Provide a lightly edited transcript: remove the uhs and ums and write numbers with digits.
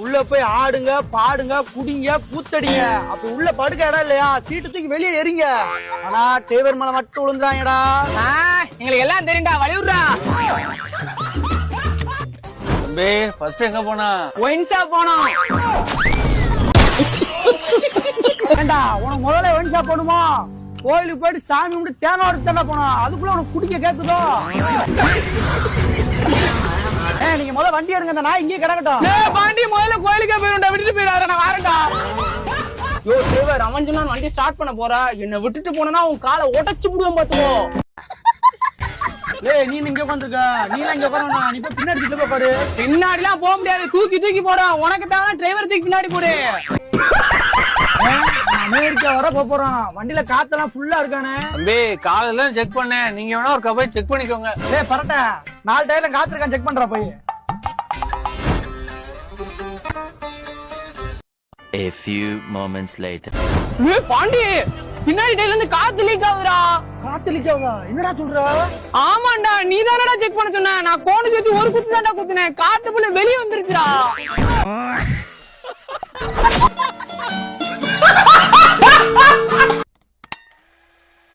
உள்ள போய் ஆடுங்க, பாடுங்க, குடிங்க, கூத்தடிங்க. அப்ப உள்ள படுக்க இடம் இல்லையா, சீட்டு தூக்கி வெளியே எறிங்க. ஆனா டிரைவர் மேல மட்டும் விழுந்துறாங்கடா. எங்களுக்கு எல்லாம் தெரியும்டா, வலிவுறா. தம்பி ஃபர்ஸ்ட் எங்க போனா? ஒயின்ஸா போனோம். ஏண்டா உனக்கு முதல்ல ஒயின்ஸா போகணுமா? கோயிலுக்கு போயிட்டு சாமி கும்பிட்டு தேங்காய் உடைச்சு தானே போனோம். அதுக்குள்ள உனக்கு குடிக்க கேக்குதோ? நீங்க முதல்ல வண்டி எடுங்க, இந்த நாய் இங்கே கிடக்கட்டும். பாண்டி முதல்ல கோயிலுக்கே போயிருண்டா, விட்டுட்டு போயிடாத, நான் வரேன்டா. யோ டிரைவர், அவன் சொன்னா வண்டி ஸ்டார்ட் பண்ண போறா, என்ன விட்டுட்டு போனா உன் காலை உடைச்சு விடுவேன் பாத்துக்கோ. நீ இங்க உட்காந்துருக்க, நீ இங்க உட்கார, நீ போய் பின்னாடி சீட்ல பாரு. பின்னாடி எல்லாம் போக முடியாது, தூக்கி தூக்கி போட. உனக்கு தேவை டிரைவர் தூக்கி பின்னாடி போடு. அமெரிக்கா வர போறோம், வண்டியில காத்தெல்லாம் ஃபுல்லா இருக்கானே. தம்பி காலையில செக் பண்ணேன், நீங்க வேணா ஒரு கப்பை செக் பண்ணிக்கோங்க. பரட்ட 4 டயர்ல காத்து இருக்கான், செக் பண்றா போய். A few moments later. Pandi பின்னாடி டயர்ல இருந்து காத்து லீக் ஆகுதுடா. காத்து லீக் ஆகுதா? என்னடா சொல்ற? ஆமாண்டா, நீ தானடா செக் பண்ண சொன்ன. நான் கோணு வச்சு ஒரு குத்து தான்டா குத்துனேன், காத்து புள்ள வெளியே வந்துருச்சுடா.